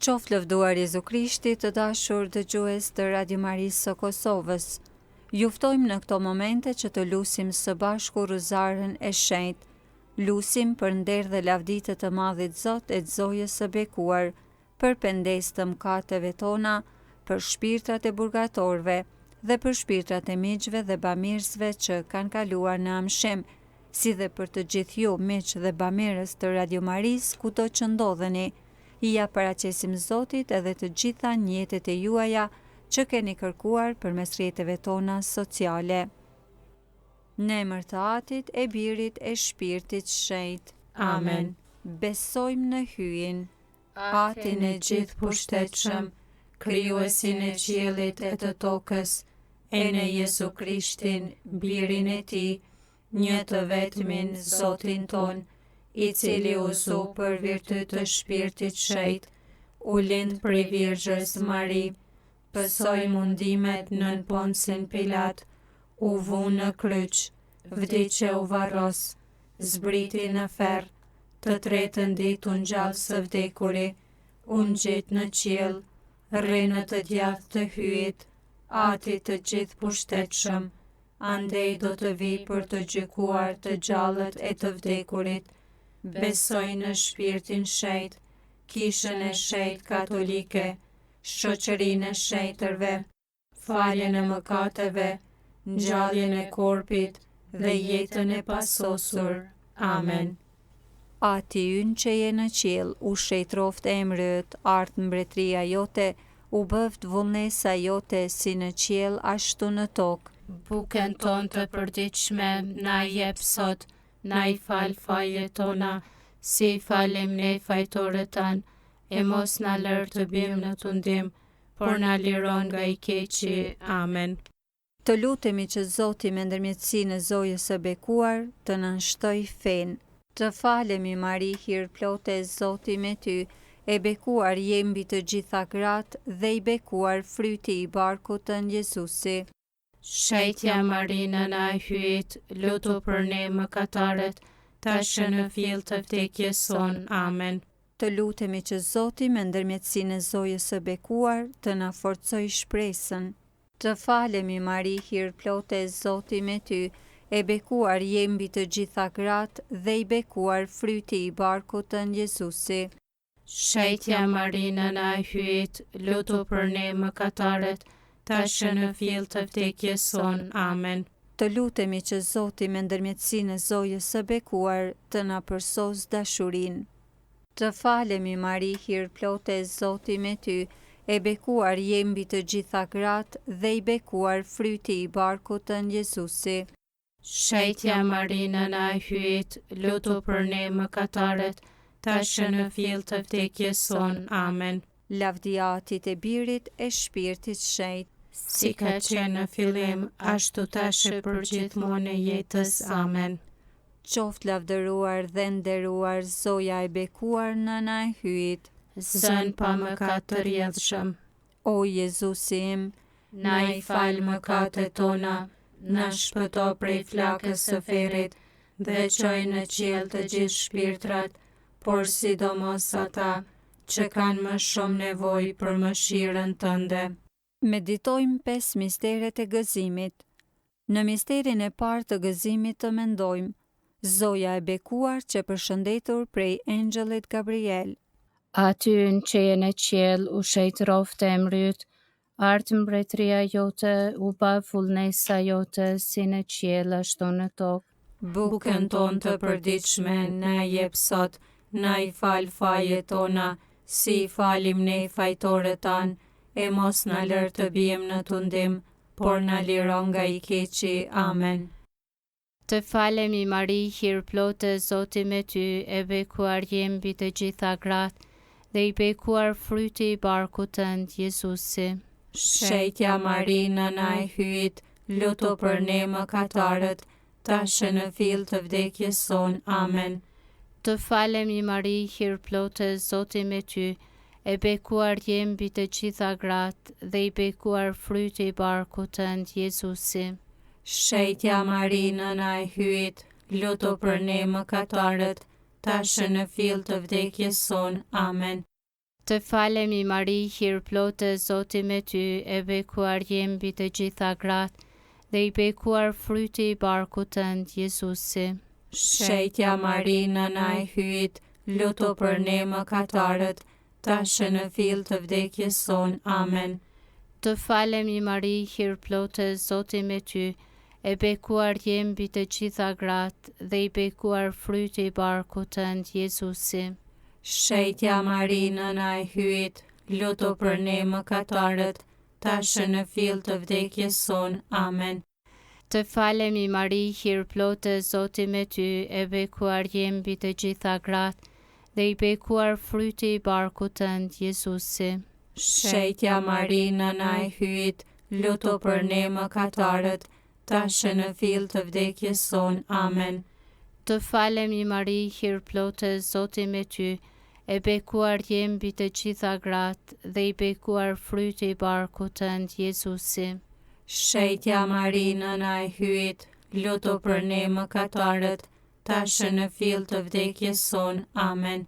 Qoftë lëvduar Jezu Krishti, të dashur dëgjues të Radio Marisë së Kosovës. Ju ftojmë në këto momente që të lusim së bashku Ruzarën e Shenjtë. Lusim për nder dhe lavditë të Madhit Zot e Zojës së bekuar, për pendes të mëkateve tona, për shpirtrat e burgatorëve dhe për shpirtrat e miqve dhe bamirësve që kanë kaluar në amshim, si dhe për të gjithë ju miq dhe bamirës të Radio Marisë kudo që ndodheni. I ja paraqesim Zotit edhe të gjitha njetet e juaja që keni kërkuar përmes rrjeteve tona sociale. Në emër të Atit, e Birit, e Shpirtit Shenjtë. Amen. Besojmë në hyjin, Atin e gjithë pushtetshëm, krijuesin e qiellit e të tokës, e në Jezu Krishtin, Birin e Tij, një të vetmin Zotin ton, i cili u zu për virtyt të Shpirtit Shenjtë, u lind prej Virgjës Mari, pësoi mundimet nën Poncin Pilat, u vu në kryq, vdiqe u varros, zbriti në ferr, të tretën ditë u ngjall së vdekuri, u ngjit në qiell, rri në të djathtë të hyjit, Atit të gjithë pushtetshëm, andej do të vijë për të gjykuar të gjallët e të vdekurit. Besoj në shpirtin shenjtë, kishën e shenjtë katolike, shoqërinë e shenjtërve, faljen e mëkateve, ngjalljen e korpit dhe jetën e pasosur. Amen. Ati ynë që je në qiell, u shejtroft emri yt, art mbretëria jote, u bëft vullnesa jote si në qiell ashtu në tokë. Bukën tonë të përditshme na jep sot, na i fal fajet tona, si i falim ne fajtorët tanë, e mos na lër të bim në tundim, por na liron nga i keqi. Amen. Të lutemi që Zoti me ndërmjetësinë e Zojës së bekuar të na shtoj fenë. Të falemi Mari, hir plote, Zoti me ty, e bekuar je mbi të gjitha gratë dhe i bekuar fryti i barkut tënd Jezusi. Shejtja Marina na e hyjit, lutu për ne mëkatarët, tash në fill të vdekjes son. Amen. Të lutemi që Zoti me ndërmjetësinë e Zojës së bekuar të na forcoj shpresën. Të falemi Mari, hir plote, Zoti me ty, e bekuar je mbi të gjitha gratë dhe i bekuar fryti i barkut tënd Jezusi. Shejtja Marina na e hyjit, lutu për ne mëkatarët, tash në fill të vdekjes son. Amen. Të lutemi që Zoti me ndërmjetësinë e Zojës së bekuar të na përsos dashurinë. Të falemi Mari, hir plote, Zoti me ty, e bekuar je mbi të gjitha gratë dhe i bekuar fryti i barkut tënd Jezusi. Shejtja Marina na e hyjit, lutu për ne mëkatarët, tash në fill të vdekjes son. Amen. Lavdia Atit e Birit e Shpirtit Shenjtë, si ka qenë në fillim, ashtu tash e për gjithmonë e jetës. Amen. Qoftë lavdëruar dhe nderuar Zoja e bekuar nëna e hyjit. Zën pa mëkat të rrjedhshëm, O Jezusi im, na i fal mëkatet tona, na shpëto prej flakës së ferrit dhe çoj në qiell të gjithë shpirtrat, por sidomos ata që kanë më shumë nevojë për mëshirën tënde. Meditojmë 5 misteret e gëzimit. Në misterin e parë të gëzimit të mendojmë Zoja e bekuar që përshëndetur prej engjëllit Gabriel. Aty në që je në qiell, u shejtroft emri yt, art mbretëria jote, u ba vullnesa jote si në qiell ashtu në tokë. Bukën tonë të përditshme na jep sot, na i fal fajet tona, si i falim ne fajtorët tanë, e mos na lër të bijmë në tundim, por na liro nga i keqi. Amen. Të falemi Mari, hir plote, Zoti me ty, e bekuar je mbi të gjitha gratë dhe i bekuar fryti i barkut tënd Jezusi. Shejtja Mari, nëna e hyjit, lutu për ne mëkatarët, tash në fill të vdekjes son. Amen. Të falemi Mari, hir plote, Zoti me ty, e bekuar je mbi të gjitha gratë dhe i bekuar fryti i barkut tënd Jezusi. Shejtja Mari, nëna e hyjit, lutu për ne mëkatarët, tash në fill të vdekjes son. Amen. Të falemi Mari, hir plotë, Zoti me ty, e bekuar je mbi të gjitha gratë, dhe i bekuar fryti i barkut tënd, Jezusi. Shetja Mari, nëna e hyjit, luto për ne mëkatarët, tash në fill të vdekjes son. Amen. Të falemi Mari, hir plotë, Zoti me ty, e bekuar je mbi të gjitha gratë, dhe i bekuar fryti i barkut tënd, Jezusi. Shetja Mari, nëna e hyjit, luto për ne mëkatarët, tash në fill të vdekjes son. Amen. Të falemi Mari, hir plotë, Zoti me ty, e bekuar je mbi të gjitha gratë, dhe i bekuar fryti i barkut tënd, Jezusi. Shetja Mari, nëna e hyjit, luto për ne mëkatarët, tash në fill të vdekjes son. Amen. Të falemi Mari, hir plotë, Zoti me ty, e bekuar je mbi të gjitha gratë, dhe i bekuar fryti i barkut tënd, Jezusi. Shetja Mari, nëna e hyjit, luto për ne mëkatarët, tash në fill të vdekjes son. Amen.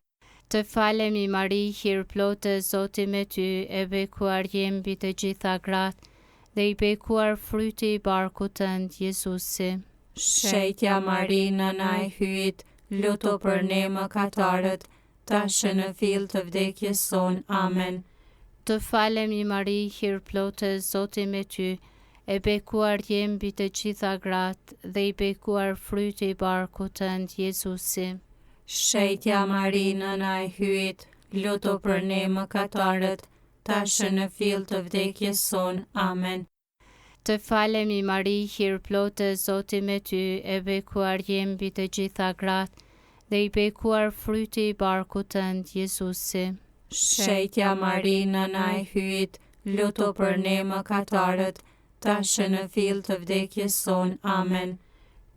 Të falemi Mari, hir plotë, Zoti me ty, e bekuar je mbi të gjitha gratë, dhe i bekuar fryti i barkut tënd, Jezusi. Shetja Mari, nëna e hyjit, luto për ne mëkatarët, tash në fill të vdekjes son. Amen. Të falemi Mari, hir plotë, Zoti me ty, e bekuar je mbi të gjitha gratë, dhe i bekuar fryti i barkut tënd, Jezusi. Shetja Mari, nëna e hyjit, luto për ne mëkatarët, tash në fill të vdekjes son. Amen. Të falemi Mari, hir plotë, Zoti me ty, e bekuar je mbi të gjitha gratë, dhe i bekuar fryti i barkut tënd, Jezusi. Shetja Mari, nëna e hyjit, luto për ne mëkatarët, tash në fill të vdekjes son. Amen.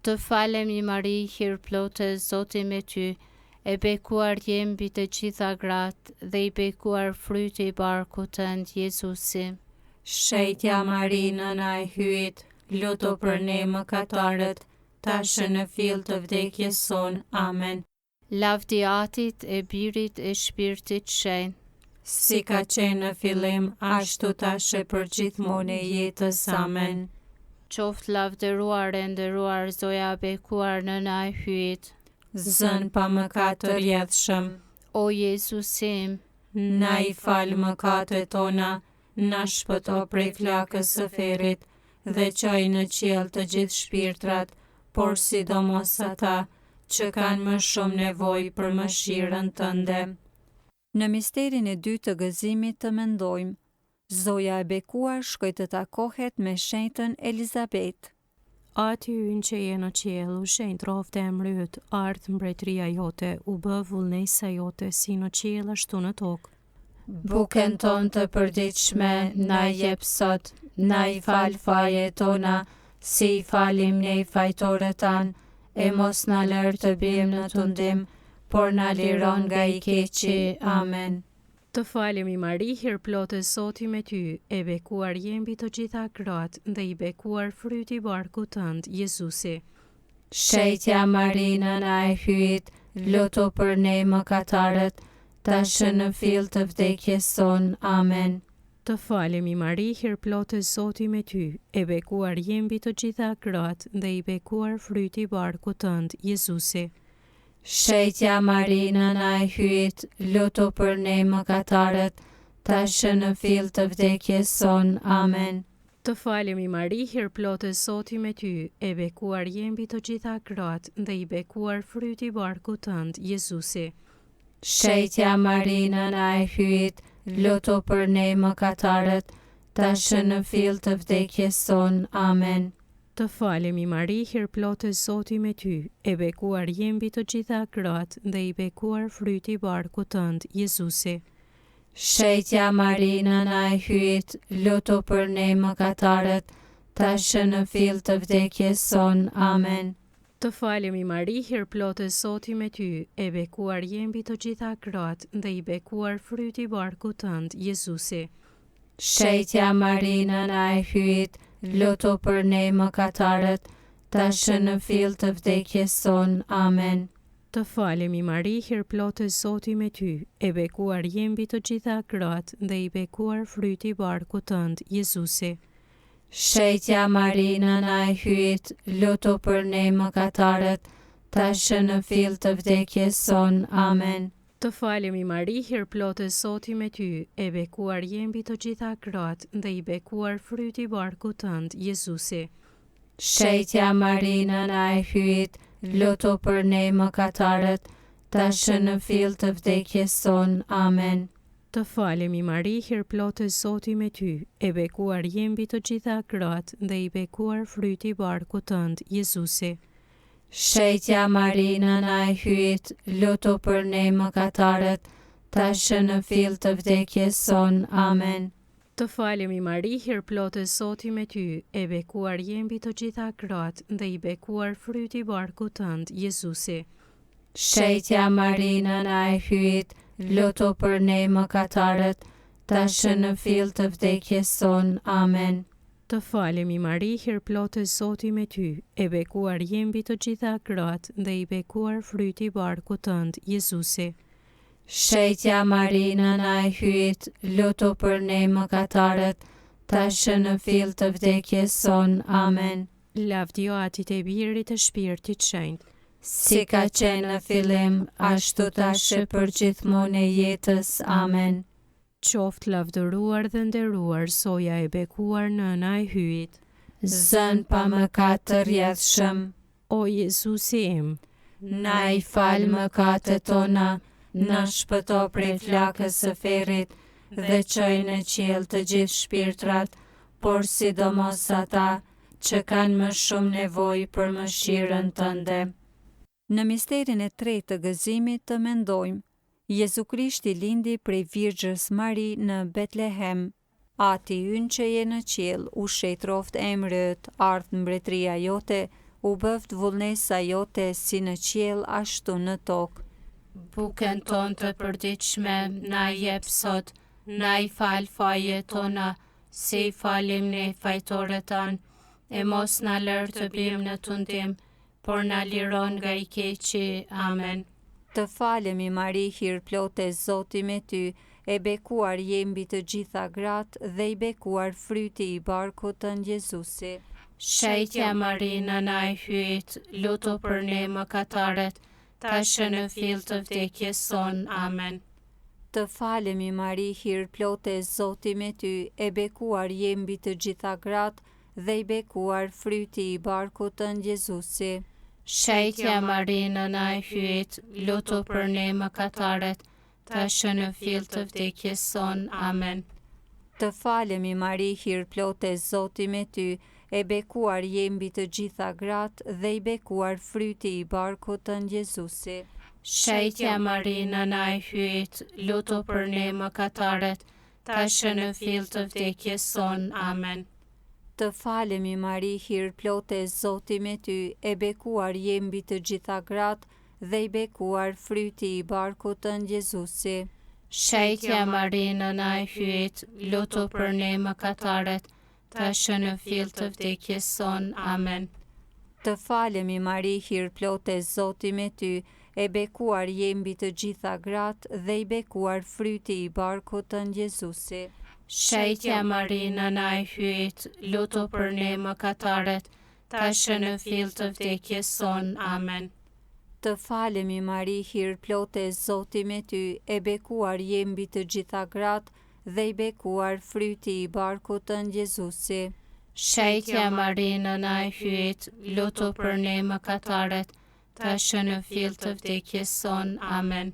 Të falemi Mari, hir plotë, Zoti me ty, e bekuar je mbi të gjitha gratë, dhe i bekuar fryti i barkut tënd, Jezusi. Shetja Mari, nëna e hyjit, luto për ne mëkatarët, tash në fill të vdekjes son. Amen. Lavdi Atit, e Birit, e Shpirtit Shenjtë, si ka qenë në fillim, ashtu tash e përgjithmonë e jetës. Amen. Qoftë lavdëruar e nderuar Zoja e bekuar nëna e hyjit. Zën pa mëkat të rjedhshëm, O Jezusim, na i fal mëkatet tona, na shpëto prej flakës së ferrit, dhe çoj në qiell të gjithë shpirtrat, por sidomos ata që kanë më shumë nevojë për mëshirën tënde. Në misterin e dytë të gëzimit të mendojmë, Zoja e bekuar shkoi të takohet me shenjtën Elizabet. Ati ynë që je në qiell, u shenjt rrofte e mryt, ardh mbretëria jote, u bë vullnesa jote si në qiell ashtu në tokë. Bukën tonë të përditshme na jep sot, na i fal fajet tona, si i falim ne fajtorët tanë, e mos na lër të bijmë në tundim, por na liron nga i keqi. Amen. Të falemi Mari, hir plotë, Zoti me ty, e bekuar je mbi të gjitha gratë, dhe i bekuar fryti i barkut tënd, Jezusi. Shetja Mari, nëna e hyjit, luto për ne mëkatarët, tash në fill të vdekjes son. Amen. Të falemi Mari, hir plotë, Zoti me ty, e bekuar je mbi të gjitha gratë, dhe i bekuar fryti i barkut tënd, Jezusi. Shetja Mari, nëna e hyjit, luto për ne mëkatarët, tash në fill të vdekjes son. Amen. Të falemi Mari, hir plotë, Zoti me ty, e bekuar je mbi të gjitha gratë, dhe i bekuar fryti i barkut tënd, Jezusi. Shetja Mari, nëna e hyjit, luto për ne mëkatarët, tash në fill të vdekjes son. Amen. Të falemi Mari, hir plotë, Zoti me ty, e bekuar je mbi të gjitha gratë, dhe i bekuar fryti i barkut tënd, Jezusi. Shetja Mari, nëna e hyjit, luto për ne mëkatarët, tash në fill të vdekjes son. Amen. Të falemi Mari, hir plotë, Zoti me ty, e bekuar je mbi të gjitha gratë, dhe i bekuar fryti i barkut tënd, Jezusi. Shetja Mari, nëna e hyjit, luto për ne mëkatarët, tash në fill të vdekjes son. Amen. Të falemi Mari, hir plotë Zoti me ty, e bekuar je mbi të gjitha gratë dhe i bekuar fryti i barkut tënd, Jezusi. Shetja Mari, nëna e hyjit, lutu për ne mëkatarët, tashmë në fill të vdekjes son. Amen. Të falemi Mari, hir plotë Zoti me ty, e bekuar je mbi të gjitha gratë dhe i bekuar fryti i barkut tënd, Jezusi. Shetja Mari, nëna e hyjit, lutu për ne mëkatarët, tashmë në fill të vdekjes son. Amen. Të falemi Mari, hir plotë Zoti me ty, e bekuar je mbi të gjitha gratë dhe i bekuar fryti i barkut tënd, Jezusi. Shetja Mari, nëna e hyjit, lutu për ne mëkatarët, tashmë në fill të vdekjes son. Amen. Të falemi Mari, hir plotë Zoti me ty, e bekuar je mbi të gjitha gratë dhe i bekuar fryti i barkut tënd, Jezusi. Shetja Mari, nëna e hyjit, lutu për ne mëkatarët, tashmë në fill të vdekjes son. Amen. Të falemi Mari, hir plotë Zoti me ty, e bekuar je mbi të gjitha gratë dhe i bekuar fryti i barkut tënd, Jezusi. Shetja Mari, nëna e hyjit, lutu për ne mëkatarët, tashmë në fill të vdekjes son. Amen. Lavdio Atit e Birit e Shpirtit Shenjtë, si ka qenë në fillim, ashtu tashmë për gjithmonë e jetës. Amen. Qoftë lavdëruar dhe nderuar soja e bekuar nëna e hyjit. Zën pa mëkat të rjedhshëm, O Jezusi im, na i fal mëkatet tona, na shpëto prej flakës së ferrit dhe çoj në qiell të gjithë shpirtrat, por sidomos ata që kanë më shumë nevojë për mëshirën tënde. Në misterin e tretë të gëzimit të mendojmë, Jezu Krishti lindi prej Virgjës Mari në Betlehem. Ati ynë që je në qiell, u shetroft emri yt, ardh mbretëria jote, u bëft vullnesa jote si në qiell ashtu në tokë. Bukën tonë të përditshme na jep sot, na i fal fajet tona, si i falim ne fajtorët tanë, e mos na lër të bijmë në tundim, por na liron nga i keqi. Amen. Të falemi Mari, hir plotë Zoti me ty, e bekuar je mbi të gjitha gratë dhe i bekuar fryti i barkut tënd, Jezusi. Shetja Mari, nëna e hyjit, lutu për ne mëkatarët, tashmë në fill të vdekjes son. Amen. Të falemi Mari, hir plotë Zoti me ty, e bekuar je mbi të gjitha gratë dhe i bekuar fryti i barkut tënd, Jezusi. Shetja Mari, nëna e hyjit, lutu për ne mëkatarët, tashmë në fill të vdekjes son. Amen. Të falemi Mari, hir plotë Zoti me ty, e bekuar je mbi të gjitha gratë dhe i bekuar fryti i barkut tënd, Jezusi. Shetja Mari, nëna e hyjit, lutu për ne mëkatarët, tashmë në fill të vdekjes son. Amen. Të falemi Mari, hir plotë Zoti me ty, e bekuar je mbi të gjitha gratë dhe i bekuar fryti i barkut tënd, Jezusi. Shetja Mari, nëna e hyjit, lutu për ne mëkatarët, tashmë në fill të vdekjes son. Amen. Të falemi Mari, hir plotë Zoti me ty, e bekuar je mbi të gjitha gratë dhe i bekuar fryti i barkut tënd, Jezusi. Shetja Mari, nëna e hyjit, lutu për ne mëkatarët, tashmë në fill të vdekjes son. Amen. Të falemi Mari, hir plotë Zoti me ty, e bekuar je mbi të gjitha gratë dhe i bekuar fryti i barkut tënd, Jezusi. Shetja Mari, nëna e hyjit, lutu për ne mëkatarët, tashmë në fill të vdekjes son. Amen.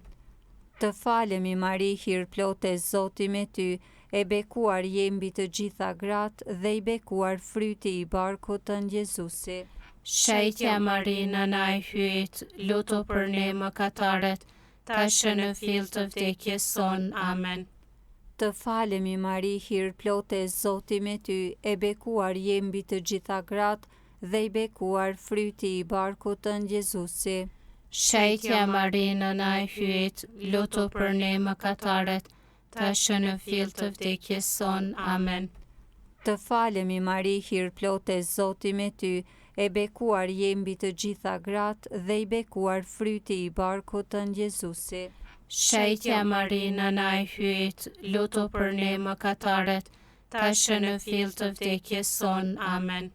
Të falemi Mari, hir plotë Zoti me ty, e bekuar je mbi të gjitha gratë dhe i bekuar fryti i barkut tënd, Jezusi. Shetja Mari, nëna e hyjit, lutu për ne mëkatarët, tashmë në fill të vdekjes son. Amen. Të falemi Mari, hir plotë Zoti me ty, e bekuar je mbi të gjitha gratë dhe i bekuar fryti i barkut tënd, Jezusi. Shetja Mari, nëna e hyjit, lutu për ne mëkatarët, tashmë në fill të vdekjes son. Amen. Të falemi Mari, hir plotë Zoti me ty, e bekuar je mbi të gjitha gratë dhe i bekuar fryti i barkut tënd Jezusi. Shejtja Mari, nëna e hyjt, lutu për ne mëkatarët, tash në fill të vdekjes son. Amen.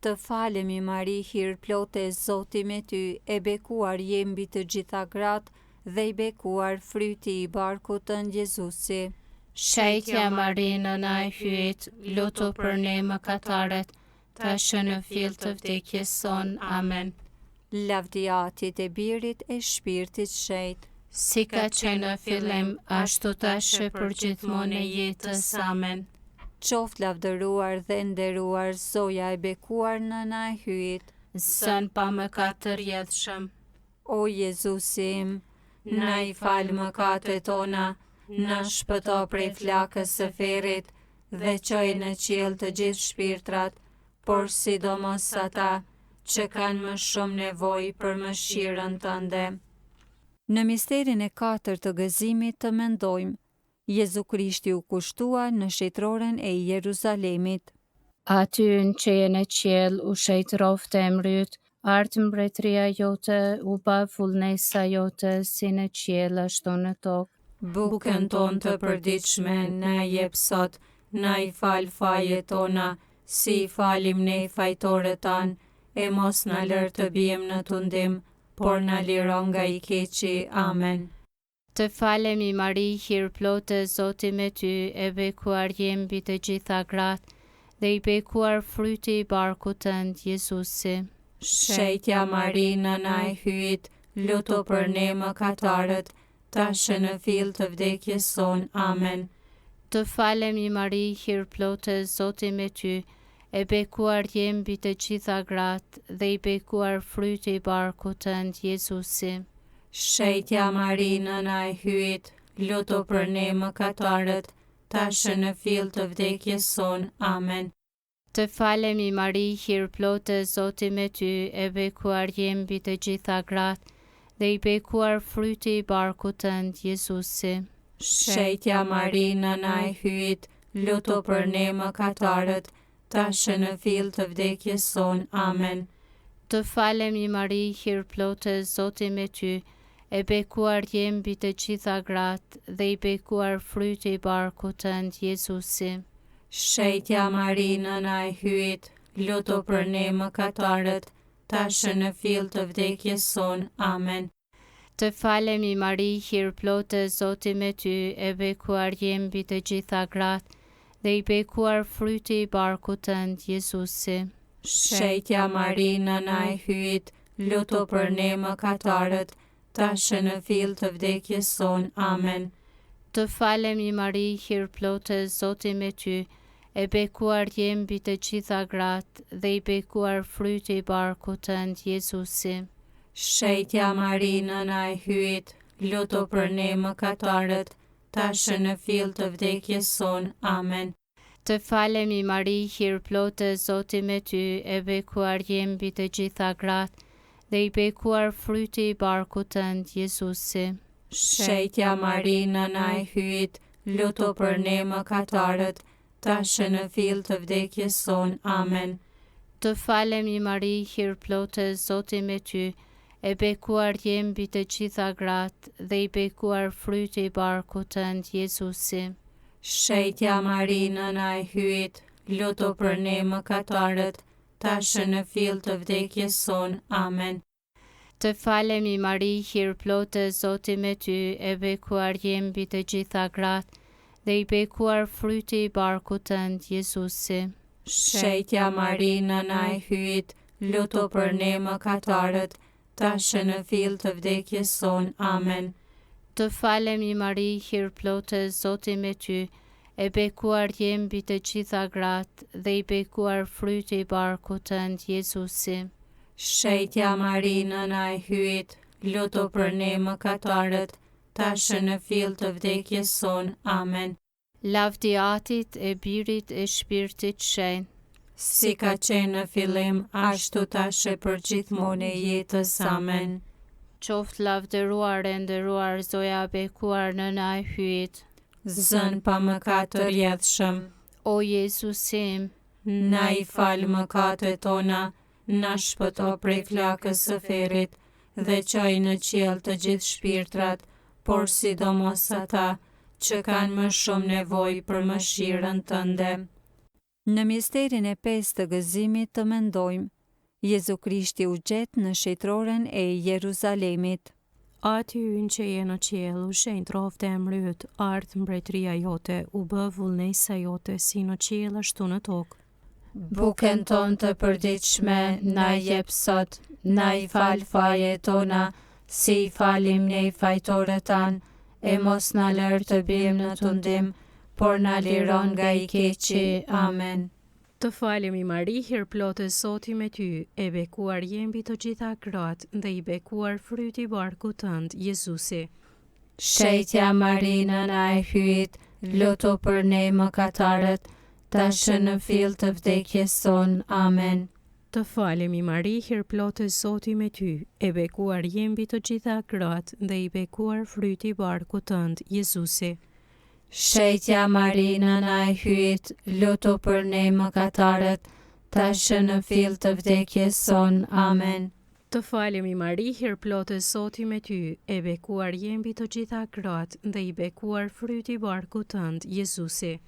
Të falemi Mari, hir plote, Zoti me ty, e bekuar je mbi të gjitha gratë dhe i bekuar fryti i barkut tënd Jezusi. Shejtja Mari, nëna e hyjt, lutu për ne mëkatarët, tash në fill të vdekjes son. Amen. Lavdia Atit e Birit e Shpirtit Shenjtë, Si ka qenë në fillim, ashtu tash e përgjithmonë e jetës. Amen. qoftë lavdëruar dhe nderuar Zoja e bekuar nëna e hyjt. Zën pa mëkat të rjedhshëm, O Jezusi im, na i fal mëkatet tona, na shpëto prej flakës së ferrit dhe çoj në qiell të gjithë shpirtrat, por sidomos ata që kanë më shumë nevojë për mëshirën tënde. Në misterin e 4 të gëzimit të mendojmë, Jezu Krishti u kushtua në shejtroren e Jeruzalemit. Aty në që je në qiell u shejtroft emri yt, ardh mbretëria jote, u bë vullnesa jote si në qiell ashtu në tokë. Bukën tonë të përditshme na jep sot, na i fal fajet tona, si i falim ne fajtorët tanë, e mos na lër të bijmë në tundim, por na liro nga i keqi. Amen. Të falemi Mari, hir plote, Zoti me ty, e bekuar je mbi të gjitha gratë, dhe i bekuar fryti i barkut tënd Jezusi. Shejtja Mari, nëna e hyjt, lutu për ne mëkatarët, tash në fill të vdekjes son. Amen. Të falemi Mari, hir plote, Zoti me ty, e bekuar je mbi të gjitha gratë, dhe i bekuar fryti i barkut tënd Jezusi. Shejtja Mari, nëna e hyjt, lutu për ne mëkatarët, tash në fill të vdekjes son. Amen. Të falemi Mari, hir plote, Zoti me ty, e bekuar je mbi të gjitha gratë, dhe i bekuar fryti i barkut tënd Jezusi. Shejtja Mari, nëna e hyjt, lutu për ne mëkatarët, tash në fill të vdekjes son. Amen. Të falemi Mari, hir plote, Zoti me ty, e bekuar je mbi të gjitha gratë, dhe i bekuar fryti i barkut tënd Jezusi. Shejtja Mari, nëna e hyjt, lutu për ne mëkatarët, tash në fill të vdekjes son. Amen. Të falemi Mari, hir plote, Zoti me ty, e bekuar je mbi të gjitha gratë, dhe i bekuar fryti i barkut tënd Jezusi. Shejtja Mari, nëna e hyjt, lutu për ne mëkatarët, tash në fill të vdekjes son. Amen. Të falemi Mari, hir plote, Zoti me ty, e bekuar je mbi të gjitha gratë, dhe i bekuar fryti i barkut tënd Jezusi. Shejtja Mari, nëna e hyjt, lutu për ne mëkatarët, tash në fill të vdekjes son. Amen. Të falemi Mari, hir plote, Zoti me ty, e bekuar je mbi të gjitha gratë, dhe i bekuar fryti i barkut tënd Jezusi. Shejtja Mari, nëna e hyjt, lutu për ne mëkatarët, tash në fill të vdekjes son. Amen. Të falemi Mari, hir plote, Zoti me ty, e bekuar je mbi të gjitha gratë, dhe i bekuar fryti i barkut tënd Jezusi. Shejtja Mari, nëna e hyjt, lutu për ne mëkatarët, tash në fill të vdekjes son. Amen. Të falemi Mari, hir plote, Zoti me ty, e bekuar je mbi të gjitha gratë, dhe i bekuar fryti i barkut tënd Jezusi. Shejtja Mari, nëna e hyjt, lutu për ne mëkatarët, tash në fill të vdekjes son. Amen. Të falemi Mari, hir plote, Zoti me ty, e bekuar je mbi të gjitha gratë, dhe i bekuar fryti i barkut tënd Jezusi. Shejtja Mari, nëna e hyjt, lutu për ne mëkatarët, tash në fill të vdekjes son. Amen. Lavdia Atit e Birit e Shpirtit Shenjtë, si ka qenë në fillim, ashtu tash e përgjithmonë e jetës. Amen. Qoftë lavdëruar e nderuar Zoja e bekuar nëna e hyjt. Zën pa mëkat të rjedhshëm, O Jezusi im, na i fal mëkatet tona, na shpëto prej flakës së ferrit, dhe çoj në qiell të gjithë shpirtrat, por sidomos ata që kanë më shumë nevojë për mëshirën tënde. Në misterin e 5 të gëzimit të mendojmë, Jezu Krishti u gjet në shejtroren e Jeruzalemit. Aty ynë që je në qiell, u shenjë trofte e mryt, ardh mbretëria jote, u bë vullnesa jote si në qiell ashtu në tokë. Bukën tonë të përditshme na jep sot, na i fal fajet tona, si i falim ne fajtorët tanë, e mos na lër të bijmë në tundim, por na liron nga i keqi. Amen. Të falemi Mari, hir plotë Zoti me ty, e bekuar je mbi të gjitha gratë, dhe i bekuar fryti i barkut tënd, Jezusi. Shetja Marina na e hyjt, lutu për ne mëkatarët, tash në fill të vdekjes son. Amen. Të falemi Mari, hir plotë Zoti me ty, e bekuar je mbi të gjitha gratë, dhe i bekuar fryti i barkut tënd, Jezusi. Shetja Marina na e hyjt, lutu për ne mëkatarët, tash në fill të vdekjes son. Amen. Të falemi Mari, hir plotë Zoti me ty, e bekuar je mbi të gjitha gratë, dhe i bekuar fryti i barkut tënd, Jezusi.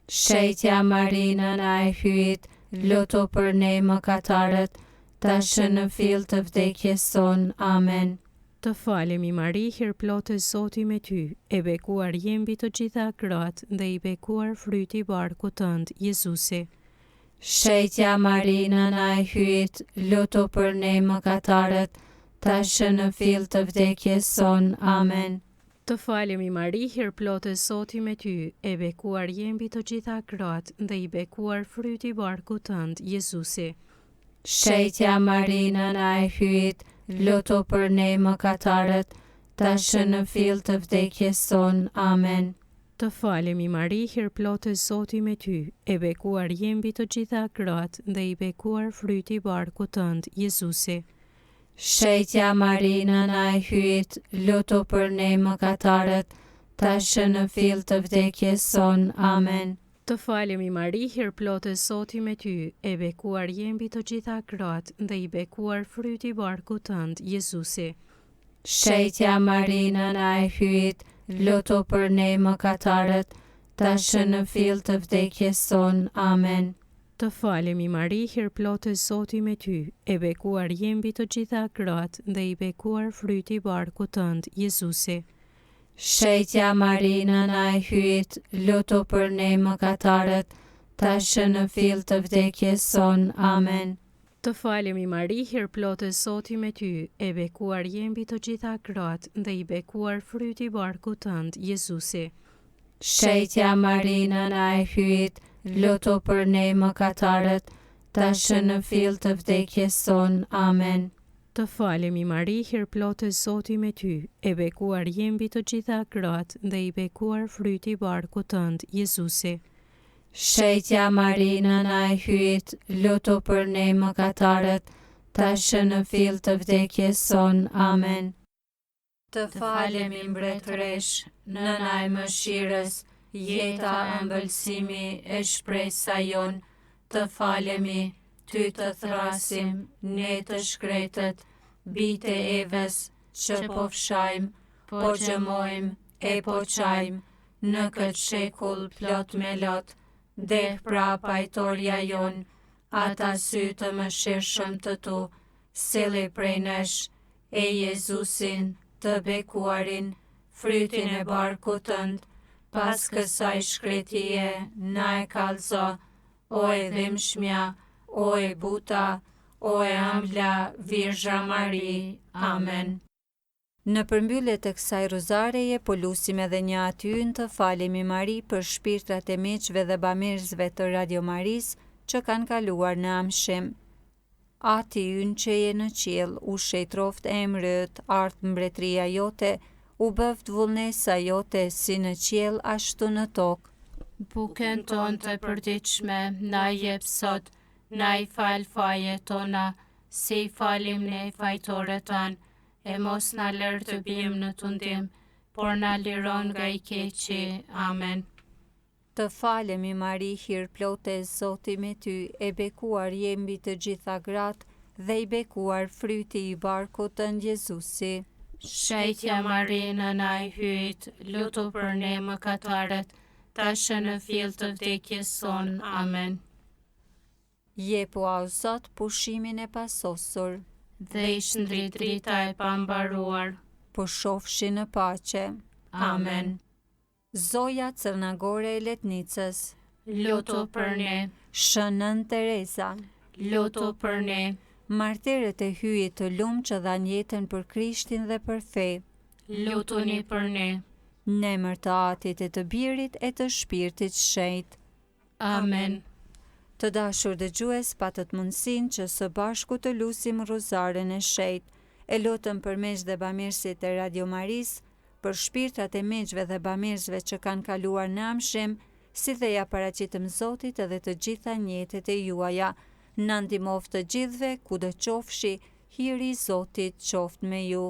Shetja Marina na e hyjt, lutu për ne mëkatarët, tash në fill të vdekjes son. Amen. Të falemi Mari, hir plotë Zoti me ty, e bekuar je mbi të gjitha gratë, dhe i bekuar fryti i barkut tënd, Jezusi. Shetja Marina na e hyjt, lutu për ne mëkatarët, tash në fill të vdekjes son. Amen. Të falemi Mari, hir plotë Zoti me ty, e bekuar je mbi të gjitha gratë, dhe i bekuar fryti i barkut tënd, Jezusi. Shetja Marina na e hyjt, lutu për ne mëkatarët, tash në fill të vdekjes son. Amen. Të falemi Mari, hir plotë Zoti me ty, e bekuar je mbi të gjitha gratë, dhe i bekuar fryti i barkut tënd, Jezusi. Shetja Marina na e hyjt, lutu për ne mëkatarët, tash në fill të vdekjes son. Amen. Të falemi Mari, hir plotë Zoti me ty, e bekuar je mbi të gjitha gratë, dhe i bekuar fryti i barkut tënd, Jezusi. Shetja Marina na e hyjt, lutu për ne mëkatarët, tash në fill të vdekjes son. Amen. Të falemi Mari, hir plotë Zoti me ty, e bekuar je mbi të gjitha gratë, dhe i bekuar fryti i barkut tënd, Jezusi. Shetja Marina na e hyjt, lutu për ne mëkatarët, tash në fill të vdekjes son. Amen. Të falemi Mari, hir plotë Zoti me ty, e bekuar je mbi të gjitha gratë, dhe i bekuar fryti i barkut tënd, Jezusi. Shetja Marina na e hyjt, lutu për ne mëkatarët, tash në fill të vdekjes son. Amen. Të falemi Mari, hir plotë Zoti me ty, e bekuar je mbi të gjitha gratë, dhe i bekuar fryti i barkut tënd, Jezusi. Shetja Marina na e hyjt, lutu për ne mëkatarët, tash në fill të vdekjes son. Amen. Të falemi mbretëresh, nëna e mëshirës, jeta ëmbëlsimi e shpresa jon, të falemi, ty të thrasim, ne të shkretët, bite Evës, që po fshajmë, po gjëmojmë, e po qajmë, në këtë shekull plot me lot, deh pra pajtoria jon, ata sy të mëshirshëm të tu, sili prej nesh, e Jezusin, të bekuarin, frytin e barkut tënd, pas kësaj shkretije, na e kallëzo, o e dhimbshmja, o e buta, o e ëmbla Virgja Mari. Amen. Në përmbyllje të kësaj rozareje, po lusim edhe një atyën të falemi Mari për shpirtrat e miqve dhe bamirësve të Radio Maris që kanë kaluar në amshim. Ati ynë që je në qiell, u shejtroft emrit, art mbretëria jote, u bëft vullnesa jote si në qiell ashtu në tokë. Bukën tonë të përditshme na jep sot, na i fal fajet tona, si i falim ne fajtorët tanë, e mos na lër të bijmë në tundim, por na liron nga i keqi. Amen. Të falemi Mari, hir plotë Zoti me ty, e bekuar je mbi të gjitha gratë, dhe i bekuar fryti i barkut tënd Jezusi. Shejtja Marinë na i hyjt, lutu për ne mëkatarët, tash në fill të vdekjes son. Amen. Jepu au Zot pushimin e pasosur, Dhe i shndrit drita e pambaruar. po shofshi në paqe. Amen. Zoja Cërnagore e Letnicës, Lutu për ne, Shënën Teresa, lutu për ne, martirët e hyjit të lumë që dhan jetën për Krishtin dhe për fe, lutuni për ne. në emër të Atit e të Birit e të Shpirtit Shenjtë. Amen. Të dashur dëgjues, patët mundësinë që së bashku të lusim Rozaren e Shenjtë. E lutëm për meq dhe bamirësit e Radio Maris, për shpirtrat e meqve dhe bamirësve që kanë kaluar në amshim, si dhe ja paraqitëm Zotit edhe të gjitha njetet e juaja. Na ndihmoft të gjithëve, kudo qofshi, hiri i Zotit qoftë me ju.